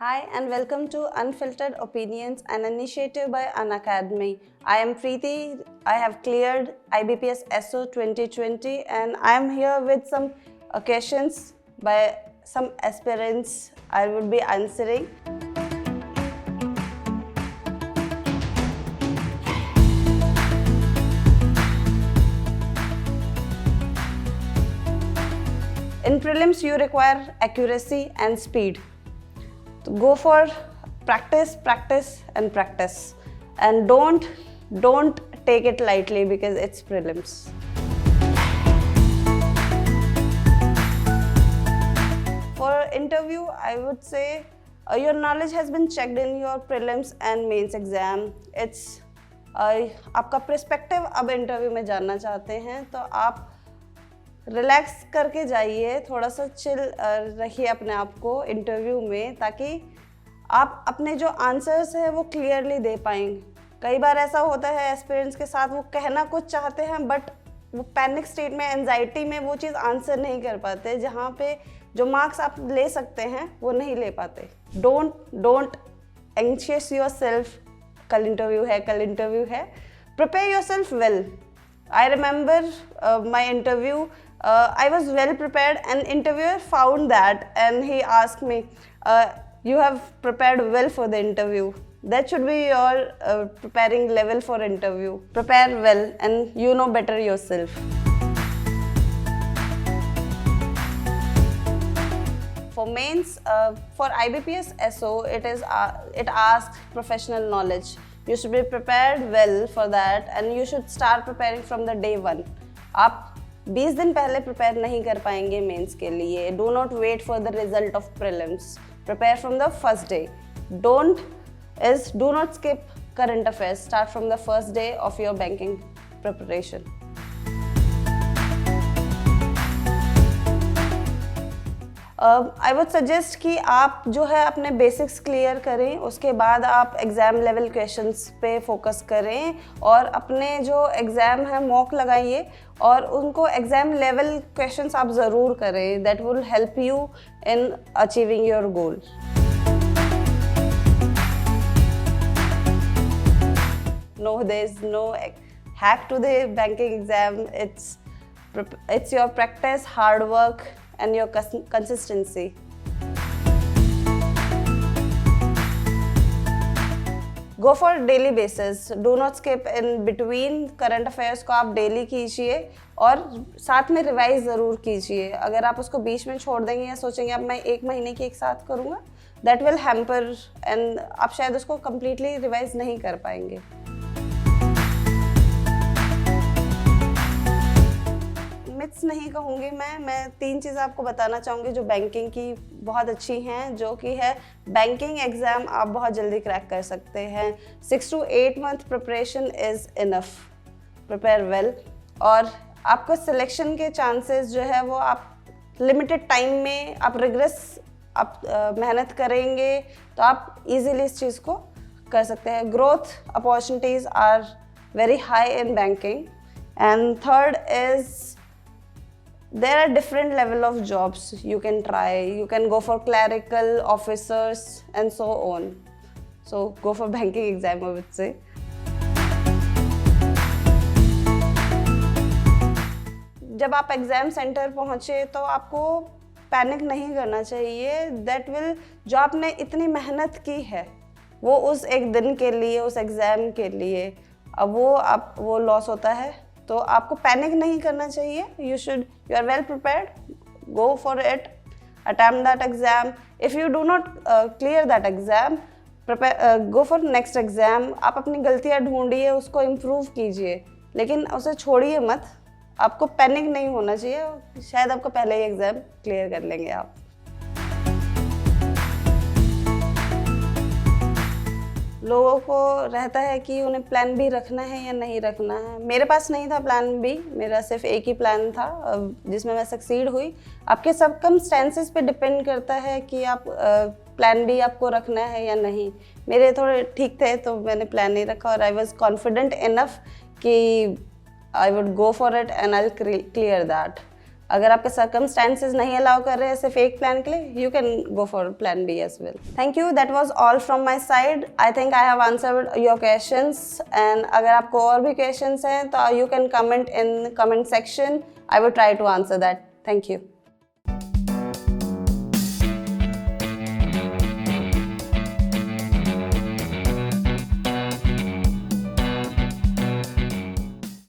Hi and welcome to Unfiltered Opinions, an initiative by Unacademy. I am Preeti. I have cleared IBPS SO 2020 and I am here with some questions by some aspirants I would be answering. In prelims, you require accuracy and speed. Go for practice, practice and practice, and don't take it lightly because it's prelims. For interview, I would say your knowledge has been checked in your prelims and mains exam. It's आपका perspective अब interview में जानना चाहते हैं तो आप relax करके जाइए, थोड़ा सा चिल रखिए अपने आप को इंटरव्यू में, ताकि आप अपने जो आंसर्स है वो क्लियरली दे पाएंगे। कई बार ऐसा होता है एस्पिरेंट्स के साथ, वो कहना कुछ चाहते हैं बट वो पैनिक स्टेट में, एंजाइटी में वो चीज़ आंसर नहीं कर पाते, जहाँ पे जो मार्क्स आप ले सकते हैं वो नहीं ले पाते। डोंट एंशियस योर सेल्फ, कल इंटरव्यू है, prepare your self well. I remember my interview, I was well prepared and interviewer found that and he asked me, you have prepared well for the interview. That should be your preparing level for interview. Prepare well and you know better yourself. For mains, for IBPS SO, it asks professional knowledge. You should be prepared well for that and you should start preparing from the day one. आप 20 दिन पहले prepare नहीं कर पाएंगे mains के लिए. Do not wait for the result of prelims. Prepare from the first day. Do not skip current affairs. Start from the first day of your banking preparation. I would suggest कि आप जो है अपने basics clear करें, उसके बाद आप exam level questions पे फोकस करें और अपने जो एग्ज़ाम है मॉक लगाइए और उनको एग्ज़ाम लेवल क्वेश्चंस आप ज़रूर करें. That will help you in achieving your goal. No, there is no hack to the banking exam. It's your practice, hard work and your consistency. Go for daily basis. Do not skip in between. current affairs को आप daily कीजिए और साथ में revise ज़रूर कीजिए. अगर आप उसको बीच में छोड़ देंगे या सोचेंगे अब मैं एक महीने की एक साथ करूँगा, दैट विल हैम्पर एंड आप शायद उसको कम्प्लीटली रिवाइज नहीं कर पाएंगे. मिथ्स नहीं कहूँगी मैं 3 चीज़ आपको बताना चाहूँगी जो बैंकिंग की बहुत अच्छी हैं, जो कि है बैंकिंग एग्ज़ाम आप बहुत जल्दी क्रैक कर सकते हैं. 6 to 8 month preparation is enough. Prepare well और आपको सिलेक्शन के चांसेस जो है वो आप लिमिटेड टाइम में आप मेहनत करेंगे तो आप इजीली इस चीज़ को कर सकते हैं. Growth opportunities are very high in banking. And third is there are different level of jobs you can try. You can go for clerical officers and so on. So go for banking exam, I would say. जब आप exam centre पहुँचे तो आपको panic नहीं करना चाहिए. That will, जो आपने इतनी मेहनत की है वो उस एक दिन के लिए, उस एग्ज़ाम के लिए, अब वो लॉस होता है तो आपको पैनिक नहीं करना चाहिए. You are well prepared. Go for it. Attempt that exam. If you do not clear that exam, go for next exam. आप अपनी गलतियाँ ढूंढिए, उसको improve कीजिए, लेकिन उसे छोड़िए मत. आपको पैनिक नहीं होना चाहिए. शायद आपको पहले ही एग्ज़ाम क्लियर कर लेंगे आप. लोगों को रहता है कि उन्हें प्लान बी रखना है या नहीं रखना है. मेरे पास नहीं था प्लान बी, मेरा सिर्फ एक ही प्लान था जिसमें मैं सक्सीड हुई. आपके सर्कमस्टेंसेस पे डिपेंड करता है कि आप प्लान बी आपको रखना है या नहीं. मेरे थोड़े ठीक थे तो मैंने प्लान नहीं रखा और आई वॉज कॉन्फिडेंट इनफ कि I would go for it and I will clear that. अगर आपके सर्कमस्टेंसेज नहीं अलाउ कर रहे हैं ऐसे फेक प्लान के लिए, you can go for plan B as well. Thank you, that was all from my side. I think I have answered your questions, and अगर आपको और भी क्वेश्चंस हैं तो you can comment in comment section. I will try to answer that. Thank you.